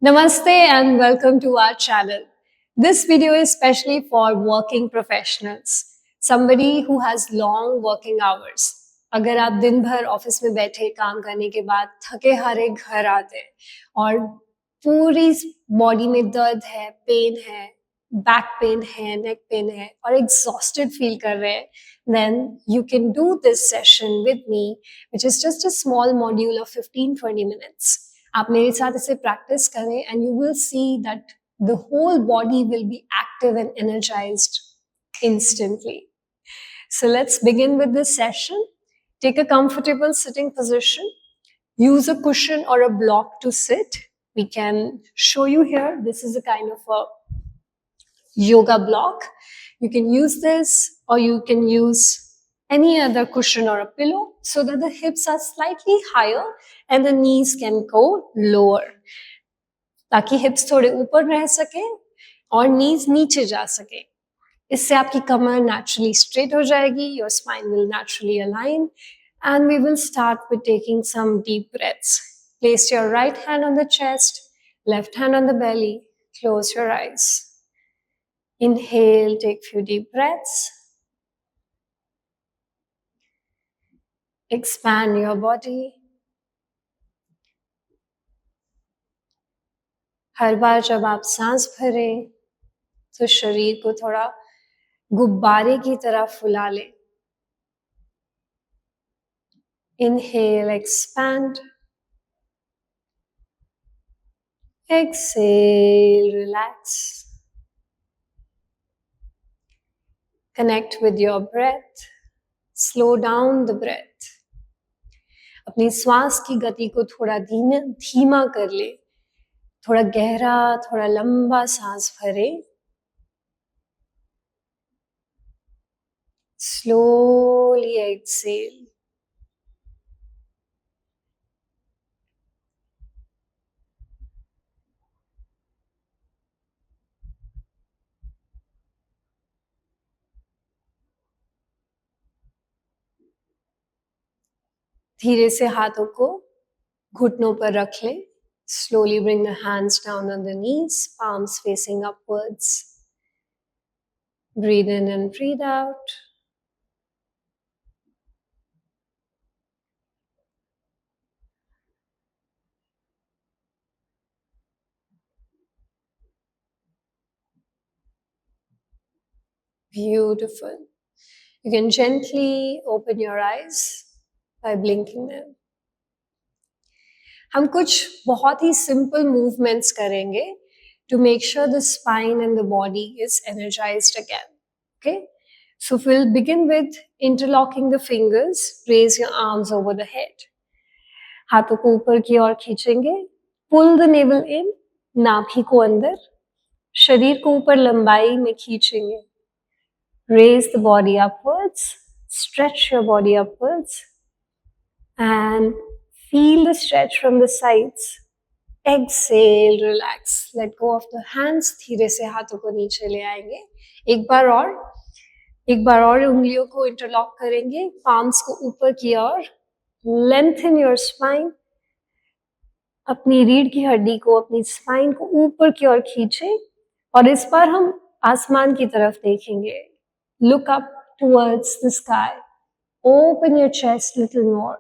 Namaste and welcome to our channel. This video is specially for working professionals, somebody who has long working hours. अगर आप दिन भर office में बैठे काम करने के बाद थके हारे घर आते हैं और पूरी बॉडी में दर्द है, पेन है, बैक पेन है, नेक पेन है और एग्जॉस्टेड फील कर रहे हैं, then you can do this session with me, which is just a small module of 15-20 minutes. आप मेरे साथ इसे प्रैक्टिस करें and you will see that the whole body will be active and energized instantly. So let's begin with this session. Take a comfortable sitting position. Use a cushion or a block to sit. We can show you here. This is a kind of a yoga block. You can use this or you can use any other cushion or a pillow so that the hips are slightly higher and the knees can go lower. ताकि hips थोड़े ऊपर रह सके और knees नीचे जा सके. इससे आपकी कमर naturally straight हो जाएगी, your spine will naturally align, and we will start with taking some deep breaths. Place your right hand on the chest, left hand on the belly, close your eyes. Inhale, take few deep breaths. Expand your body. हर बार जब आप सांस भरें तो शरीर को थोड़ा गुब्बारे की तरह फुला लें. Inhale, expand. Exhale, relax. Connect with your breath. Slow down the breath. अपनी श्वास की गति को थोड़ा धीमा कर ले. थोड़ा गहरा, थोड़ा लंबा सांस भरे. Slowly exhale. धीरे से हाथों को घुटनों पर रख लें. Slowly bring the hands down on the knees, palms facing upwards. Breathe in and breathe out. Beautiful. You can gently open your eyes by blinking them. हम कुछ बहुत ही simple movements करेंगे to make sure the spine and the body is energized again. Okay? So we'll begin with interlocking the fingers. Raise your arms over the head. हाथों को ऊपर की ओर खींचेंगे. Pull the navel in. नाभि को अंदर. शरीर को ऊपर लंबाई में खींचेंगे. Raise the body upwards. Stretch your body upwards. And feel the stretch from the sides. Exhale, relax. Let go of the hands. धीरे से हाथों को नीचे ले आएंगे. एक बार और उंगलियों को इंटरलॉक करेंगे. पाम्स को ऊपर की ओर. Lengthen your spine. अपनी रीढ़ की हड्डी को, अपनी स्पाइन को ऊपर की ओर खींचे और इस बार हम आसमान की तरफ देखेंगे. Look up towards the sky. Open your chest little more.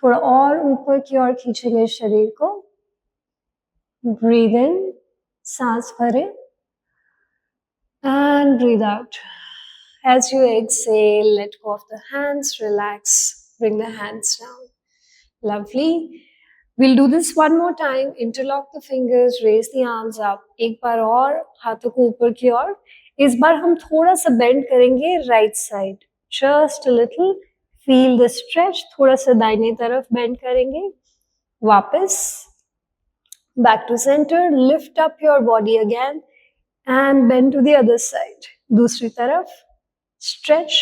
थोड़ा और ऊपर की ओर खींचेंगे शरीर को. Breathe in, सांस भरें, and breathe out. As you exhale, let go of the hands, relax, bring the hands down. Lovely. We'll do this one more time. Interlock the fingers, raise the arms up. एक बार और हाथों को ऊपर की ओर. इस बार हम थोड़ा सा बेंड करेंगे right side. Just a little. Feel the stretch. थोड़ा सा दाहिने तरफ बेंड करेंगे. वापस. Back to center. Lift up your body again and bend to the other side. दूसरी तरफ. Stretch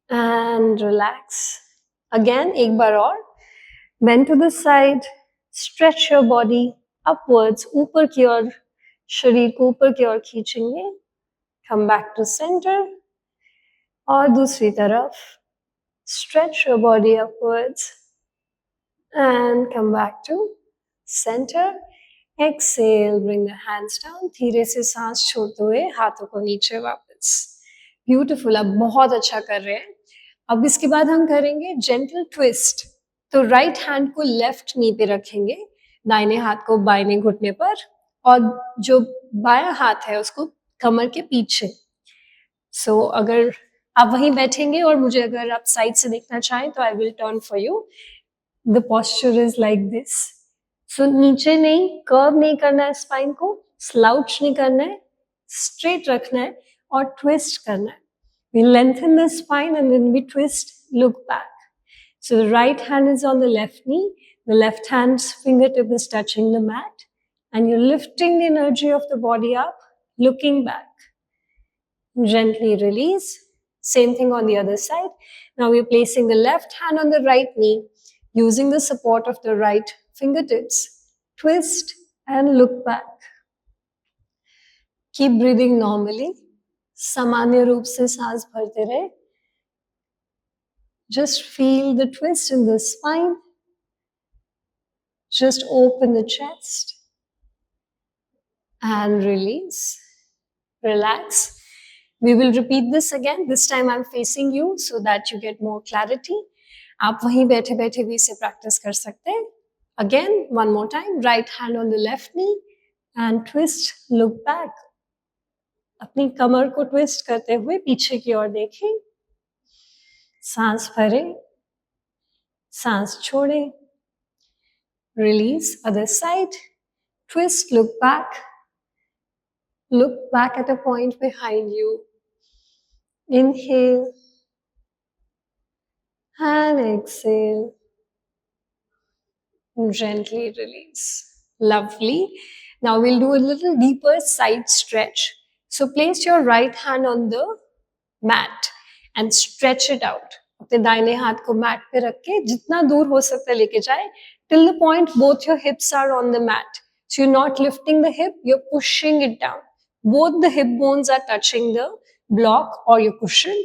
and relax. Again, एक बार और. Bend to the side. Stretch your body upwards. ऊपर की ओर शरीर को ऊपर की ओर खींचेंगे. Come back to center. और दूसरी तरफ. Stretch your body upwards and come back to center. Exhale, bring the hands down, धीरे से सांस छोड़ते हुए हाथों को नीचे वापस। ब्यूटीफुल, अब बहुत अच्छा कर रहे हैं। अब इसके बाद हम करेंगे जेंटल ट्विस्ट। तो राइट हैंड को लेफ्ट नी पे रखेंगे, दाहिने हाथ को बाइने घुटने पर, और जो बायां हाथ है उसको कमर के पीछे। सो अगर आप वहीं बैठेंगे और मुझे अगर आप साइड से देखना चाहें तो I will turn for you. The posture is like this. So नीचे नहीं, कर्व नहीं करना है स्पाइन को, स्लाउच नहीं करना है, स्ट्रेट रखना है और ट्विस्ट करना है। We lengthen the spine and then we twist, look back. So the right hand is on the left knee, the left hand's fingertip is touching the mat, and you're lifting the energy of the body up, looking back. Gently release. Same thing on the other side. Now we're placing the left hand on the right knee, using the support of the right fingertips. Twist and look back. Keep breathing normally. सामान्य रूप से सांस भरते रहे. Just feel the twist in the spine. Just open the chest and release. Relax. We will repeat this again. This time I'm facing you so that you get more clarity. आप वहीं बैठे बैठे भी इसे प्रैक्टिस कर सकते हैं. Again, one more time. Right hand on the left knee and twist, look back. अपनी कमर को ट्विस्ट करते हुए पीछे की ओर देखें. सांस भरें, सांस छोड़ें. Release, other side. Twist, look back. Look back at a point behind you. Inhale and exhale. Gently release. Lovely. Now we'll do a little deeper side stretch. So place your right hand on the mat and stretch it out. अपने दाहिने हाथ को mat पे रख के जितना दूर हो सकता है लेके जाए, till the point both your hips are on the mat. So you're not lifting the hip, you're pushing it down. Both the hip bones are touching the block or your cushion.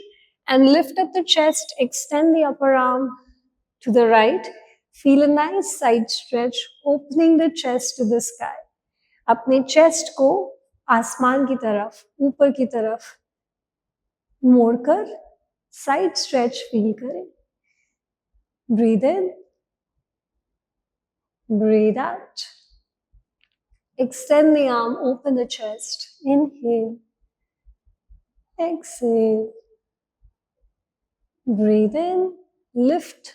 And lift up the chest, extend the upper arm to the right. Feel a nice side stretch, opening the chest to the sky. अपने chest को आसमान की तरफ, ऊपर की तरफ मोड़कर side stretch feel करें. Breathe in, breathe out. Extend the arm, open the chest. Inhale, exhale. Breathe in, lift,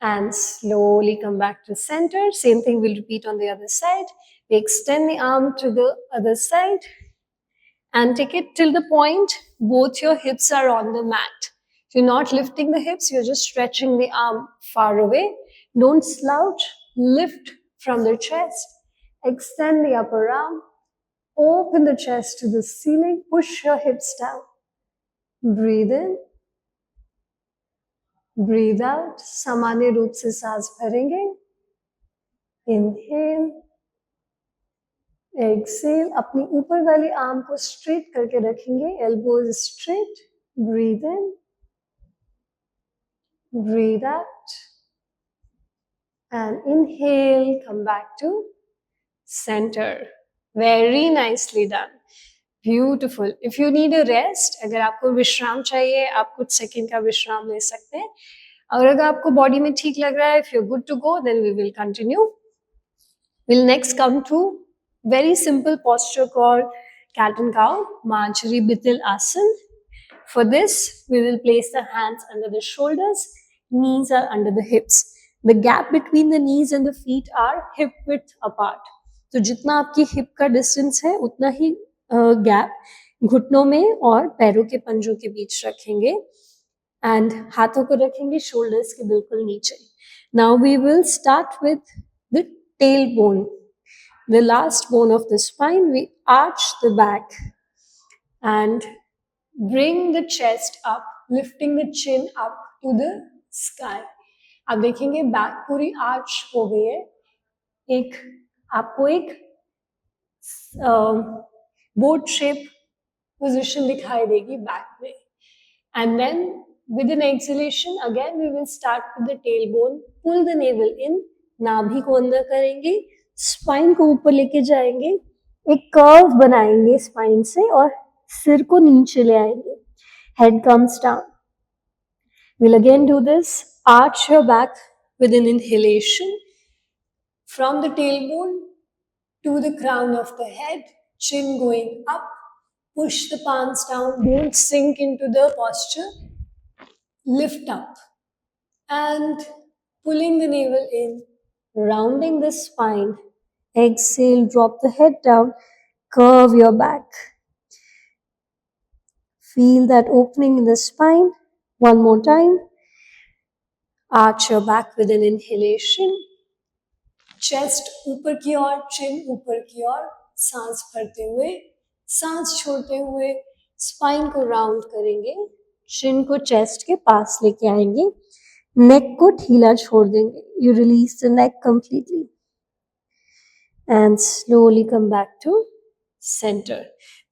and slowly come back to center. Same thing we'll repeat on the other side. We extend the arm to the other side and take it till the point both your hips are on the mat. You're not lifting the hips, you're just stretching the arm far away. Don't slouch, lift from the chest. Extend the upper arm, open the chest to the ceiling, push your hips down. Breathe in, breathe out. सामान्य रूप से सांस भरेंगे. Inhale, exhale. अपनी ऊपर वाली arm को straight करके रखेंगे. Elbows straight. Breathe in, breathe out. And inhale, come back to center. Very nicely done. Beautiful. If you need a rest, अगर आपको विश्राम चाहिए, आप कुछ सेकंड का विश्राम ले सकते हैं. और अगर आपको बॉडी में ठीक लग रहा है, if you're good to go, then we will continue. We'll next come to very simple posture called cat and cow, Manjari Bitil Asan. For this, we will place the hands under the shoulders, knees are under the hips. The gap between the knees and the feet are hip width apart. तो जितना आपकी hip का distance है उतना ही gap घुटनों में और पैरों के पंजों के बीच रखेंगे. एंड हाथों को रखेंगे शोल्डर्स के बिल्कुल नीचे. Now we will start with the tell bone, the last bone of the spine. We arch the back and bring the chest up, lifting the chin up to the sky. आप देखेंगे back पूरी arch हो गई है. आपको एक boat shape position दिखाई देगी बैक में. And then with an exhalation again we will start with the tail bone. Pull the navel in, नाभि को अंदर करेंगे, स्पाइन को ऊपर लेके जाएंगे, एक कर्व बनाएंगे स्पाइन से और सिर को नीचे ले आएंगे. Head comes down. We'll again do this. Arch your back with an inhalation from the tailbone to the crown of the head, chin going up. Push the palms down, don't sink into the posture. Lift up and pulling the navel in, rounding the spine. Exhale, drop the head down, curve your back. Feel that opening in the spine. One more time. Arch your back with an inhalation. Chest ऊपर की ओर, chin ऊपर की ओर, सांस भरते हुए, सांस छोड़ते हुए स्पाइन को राउंड करेंगे, chin को chest के पास लेके आएंगे, neck को ढीला छोड़ देंगे. You release the neck completely and slowly come back to center.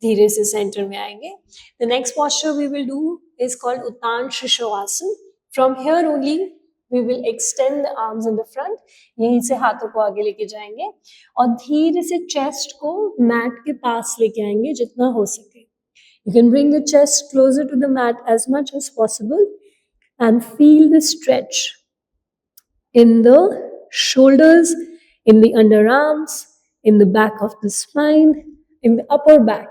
धीरे से center में आएंगे. The next posture we will do is called Uttan Shishasana. From here only we will extend the arms in the front. यहीं से हाथों को आगे लेके जाएंगे और धीरे से chest को mat के पास लेके आएंगे जितना हो सके. You can bring the chest closer to the mat as much as possible and feel the stretch in the shoulders, in the underarms, in the back of the spine, in the upper back.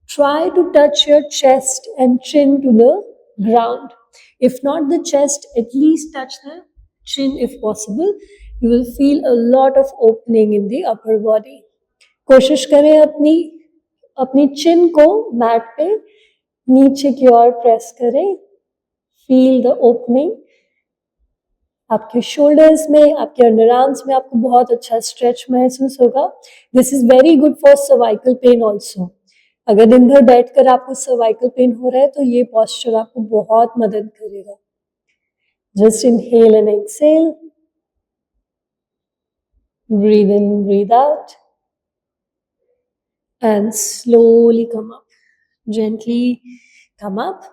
Try to touch your chest and chin to the ground. If not the chest, at least touch the chin if possible. You will feel a lot of opening in the upper body. कोशिश करें अपनी chin को mat पे नीचे की ओर press करें. Feel the opening. आपके shoulders में, आपके underarms में आपको बहुत अच्छा stretch महसूस होगा. This is very good for cervical pain also. अगर दिन भर बैठकर आपको सर्वाइकल पेन हो रहा है तो ये पोस्चर आपको बहुत मदद करेगा. Just inhale and exhale, breathe in, breathe out and slowly come up. Gently come up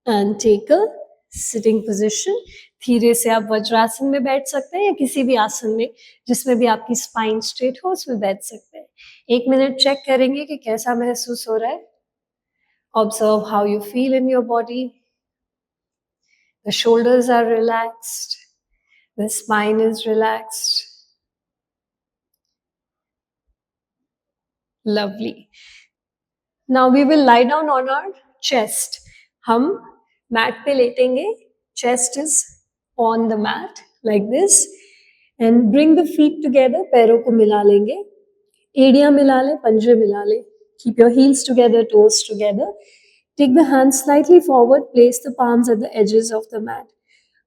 and take a sitting position. धीरे से आप वज्रासन में बैठ सकते हैं या किसी भी आसन में जिसमें भी आपकी स्पाइन स्ट्रेट हो उसमें बैठ सकते हैं. 1 मिनट चेक करेंगे कि कैसा महसूस हो रहा है. Observe how you feel in your body. The shoulders are relaxed. The spine is relaxed. Lovely. Now we will lie down on our chest. हम मैट पे लेटेंगे. Chest is on the mat like this and bring the feet together. पैरों को मिला लेंगे. एड़ियां मिला लें, पंजे मिला लें. Keep your heels together, toes together. Take the hands slightly forward. Place the palms at the edges of the mat.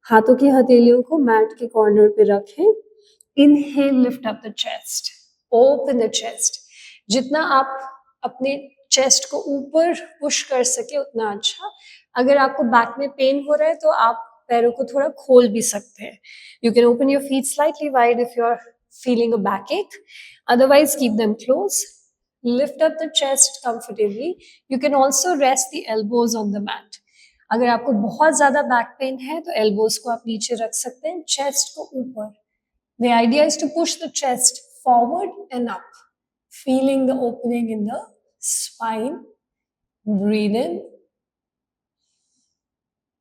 हाथों की हथेलियों को मैट के कॉर्नर पे रखें. Inhale, lift up the chest. Open the chest. जितना आप अपने चेस्ट को ऊपर पुश कर सके उतना अच्छा. अगर आपको बैक में पेन हो रहा है तो आप पैरों को थोड़ा खोल भी सकते हैं. You can open your feet slightly wide if you're feeling a backache. Otherwise, keep them closed. Lift up the chest comfortably. You can also rest the elbows on the mat. अगर आपको बहुत ज़्यादा बैक पेन है तो elbows को आप नीचे रख सकते हैं, chest को ऊपर. The idea is to push the chest forward and up, feeling the opening in the spine. Breathe in,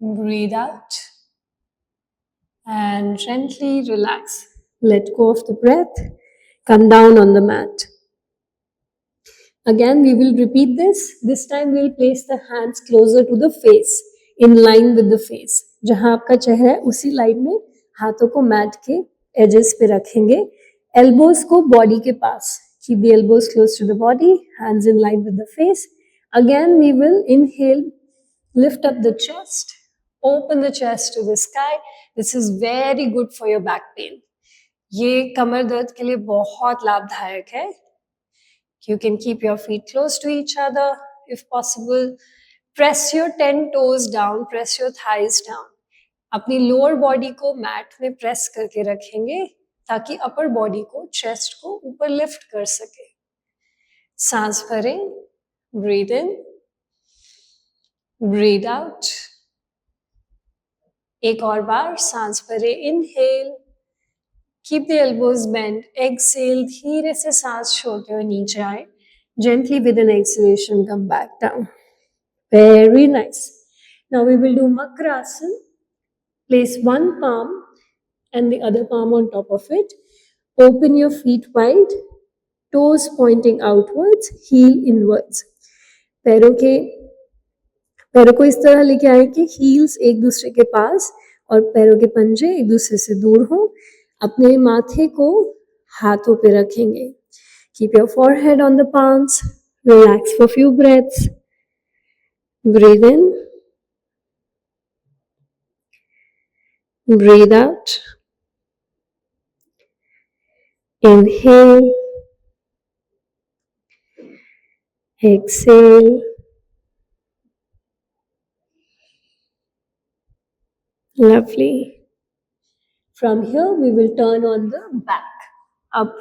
breathe out, and gently relax. Let go of the breath. Come down on the mat. Again, we will repeat this. This time we will place the hands closer to the face, in line with the face. जहाँ आपका चेहरा है उसी line में हाथों को mat के edges पे रखेंगे. Elbows को body के पास. Keep the elbows close to the body, hands in line with the face. Again, we will inhale, lift up the chest, open the chest to the sky. This is very good for your back pain. ये कमर दर्द के लिए बहुत लाभदायक है. You can keep your feet close to each other if possible. Press your 10 toes down, press your thighs down. अपनी lower body को mat में press करके रखेंगे ताकि upper body को, chest को ऊपर lift कर सके. सांस भरें, breathe in, breathe out. एक और बार सांस भरें, inhale, Keep the elbows bent. Exhale, धीरे से सांस छोड़ते हुए नीचे आए. Gently with an exhalation, come back down. Very nice. Now we will do Makrasana. Place one palm and the other palm on top of it. Open your feet wide, toes pointing outwards, heel inwards. पैरों को इस तरह लेके आए कि heels एक दूसरे के पास और पैरों के पंजे एक दूसरे से दूर हो. अपने माथे को हाथों पे रखेंगे. Keep your forehead on the palms. Relax for few breaths. Breathe in. Breathe out. Inhale. Exhale. Lovely. From here, we will turn on the back. Up.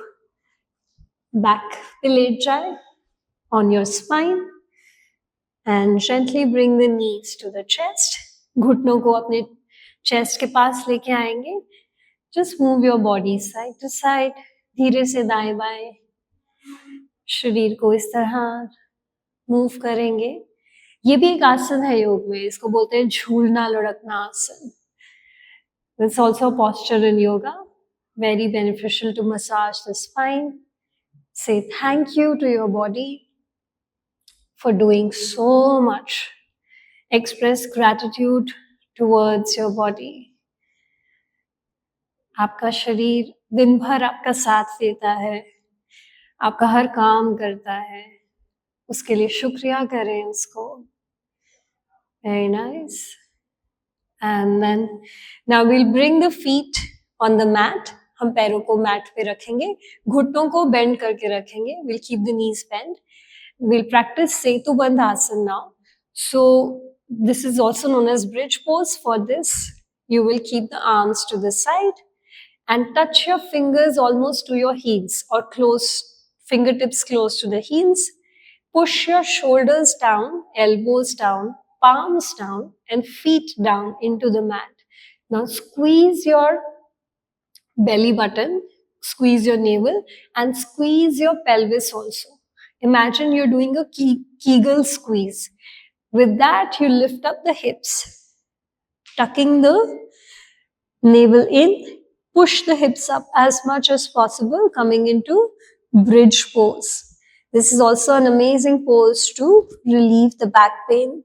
Back पे लेट जाए on your spine and gently bring the knees to the chest. घुटनों को अपने chest के पास लेके आएंगे. Just move your body side to side. धीरे से दाएं बाएं शरीर को इस तरह मूव करेंगे. ये भी एक आसन है योग में. इसको बोलते हैं झूलना लुढ़कना आसन. It's also a posture in yoga. Very beneficial to massage the spine. Say thank you to your body for doing so much. Express gratitude towards your body. आपका शरीर दिन भर आपका साथ देता है, आपका हर काम करता है. उसके लिए शुक्रिया करें उसको. Very nice. And then now we'll bring the feet on the mat. हम पैरों को मैट पे रखेंगे, घुटनों को बेंड करके रखेंगे. We'll keep the knees bent. We'll practice Setu Bandhasana now. So this is also known as bridge pose. For this, you will keep the arms to the side and touch your fingers almost to your heels or close, fingertips close to the heels. Push your shoulders down, elbows down, palms down, and feet down into the mat. Now squeeze your belly button, squeeze your navel, and squeeze your pelvis also. Imagine you're doing a Kegel squeeze. With that, you lift up the hips, tucking the navel in, push the hips up as much as possible, coming into bridge pose. This is also an amazing pose to relieve the back pain.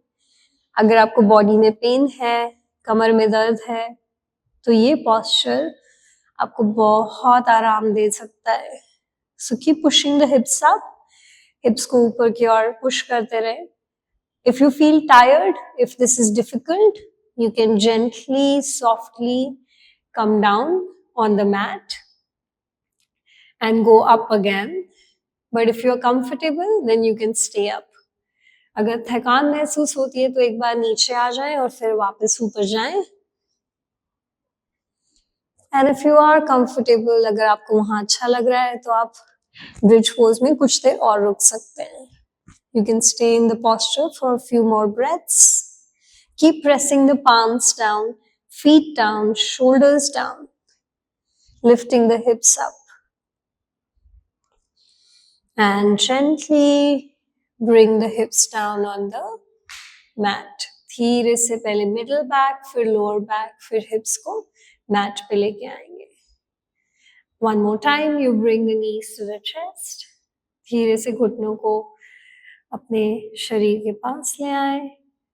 अगर आपको body में pen है, कमर में दर्द है, तो ये posture आपको बहुत आराम दे सकता है. So keep pushing the hips up. Hips को ऊपर की ओर push करते रहे. If you feel tired, if this is difficult, you can gently, softly come down on the mat and go up again. But if you're comfortable, then you can stay up. अगर थकान महसूस होती है तो एक बार नीचे आ जाएं और फिर वापस ऊपर जाएं. And if you are comfortable, अगर आपको वहां अच्छा लग रहा है तो आप bridge pose में कुछ देर और रुक सकते हैं. You can stay in the posture for a few more breaths. Keep pressing the palms down, feet down, shoulders down, lifting the hips up. And gently bring the hips down on the mat. धीरे से पहले middle back, फिर lower back, फिर hips को mat पे लेके आएंगे. One more time, you bring the knees to the chest. धीरे से घुटनों को अपने शरीर के पास ले आए,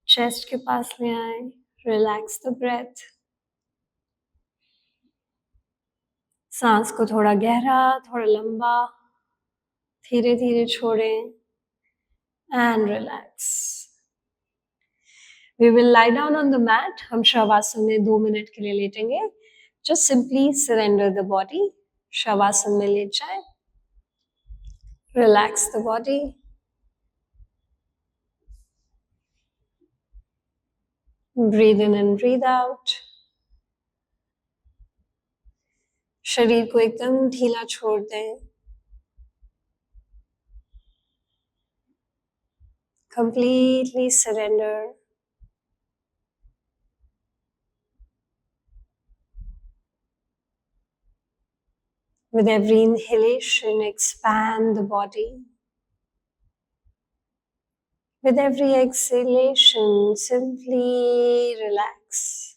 chest के पास ले आए. Relax the breath. सांस को थोड़ा गहरा, थोड़ा लंबा, धीरे धीरे छोड़ें. And relax. We will lie down on the mat. हम शवासन में 2 मिनट के लिए लेटेंगे. Just simply surrender the body. Shavasana में लेट जाए. Relax the body. Breathe in and breathe out. शरीर को एकदम ढीला छोड़ दें. Completely surrender. With every inhalation, expand the body. With every exhalation, simply relax.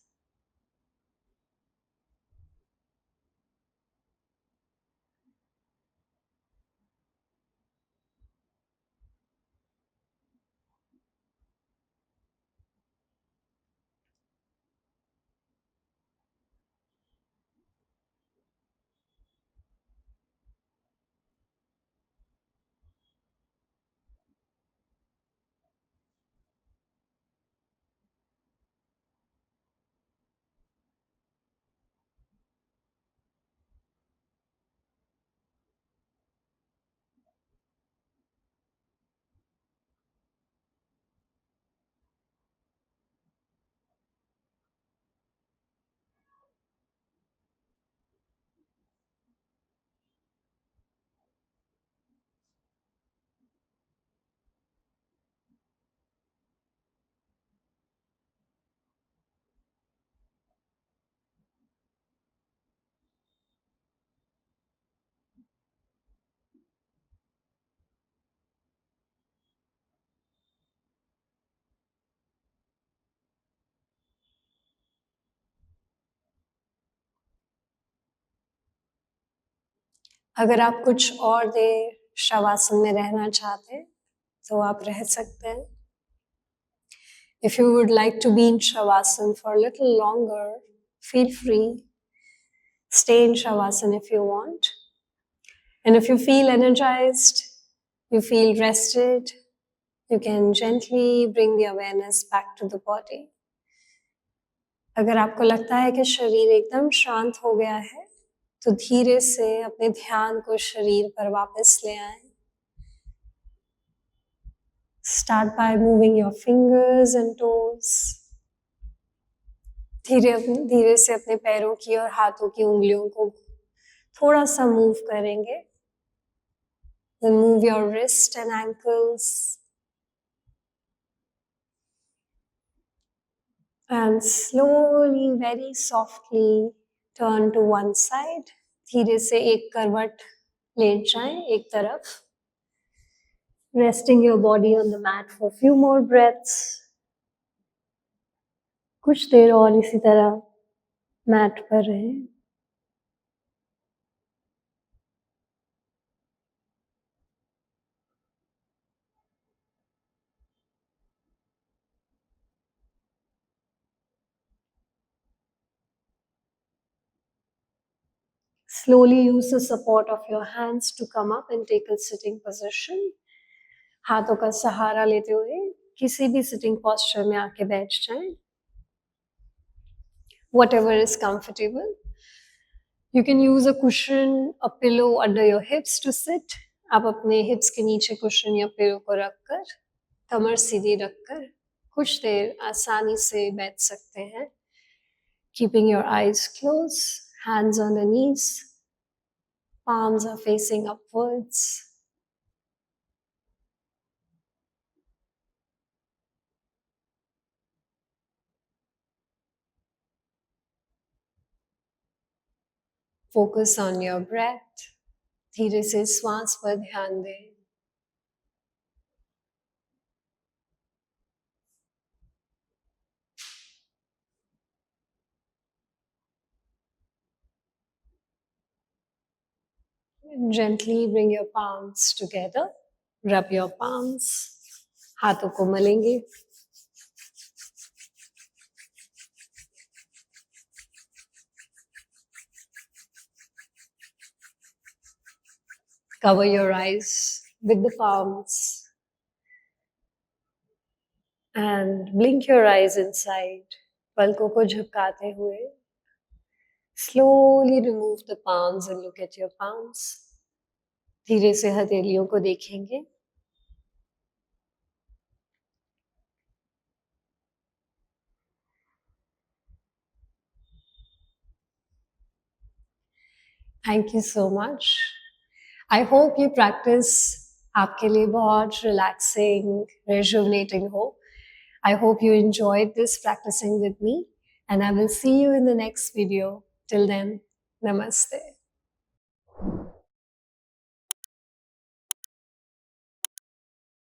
अगर आप कुछ और देर शवासन में रहना चाहते हैं तो आप रह सकते हैं. If you would like to be in Shavasana for a little longer, feel free. Stay in Shavasana if you want. And if you feel energized, you feel rested, you can gently bring the awareness back to the body. अगर आपको लगता है कि शरीर एकदम शांत हो गया है, तो धीरे से अपने ध्यान को शरीर पर वापस ले आएं. Start by moving your fingers and toes. धीरे से अपने पैरों की और हाथों की उंगलियों को थोड़ा सा मूव करेंगे. Then move your wrist and ankles. And slowly, very softly turn to one side. धीरे से एक करवट लेट जाएं एक तरफ. Resting your body on the mat for a few more breaths. कुछ देर और इसी तरह मैट पर रहें. Slowly use the support of your hands to come up and take a sitting position. हाथों का सहारा लेते हुए किसी भी sitting posture में आके बैठ जाएं. Whatever is comfortable. You can use a cushion, a pillow under your hips to sit. आप अपने hips के नीचे cushion या pillow को रखकर, कमर सीधी रखकर कुछ देर आसानी से बैठ सकते हैं. Keeping your eyes closed, hands on the knees, palms are facing upwards. Focus on your breath. धीरे से श्वास पर ध्यान दें. Gently bring your palms together. Rub your palms. हाथों को मलेंगे. Cover your eyes with the palms and blink your eyes inside. पलकों को झपकाते हुए slowly remove the palms and look at your palms. धीरे से हथेलियों को देखेंगे. Thank you so much. I hope ये practice आपके लिए बहुत relaxing, rejuvenating हो. I hope you enjoyed this practicing with me, and I will see you in the next video. Till then, namaste.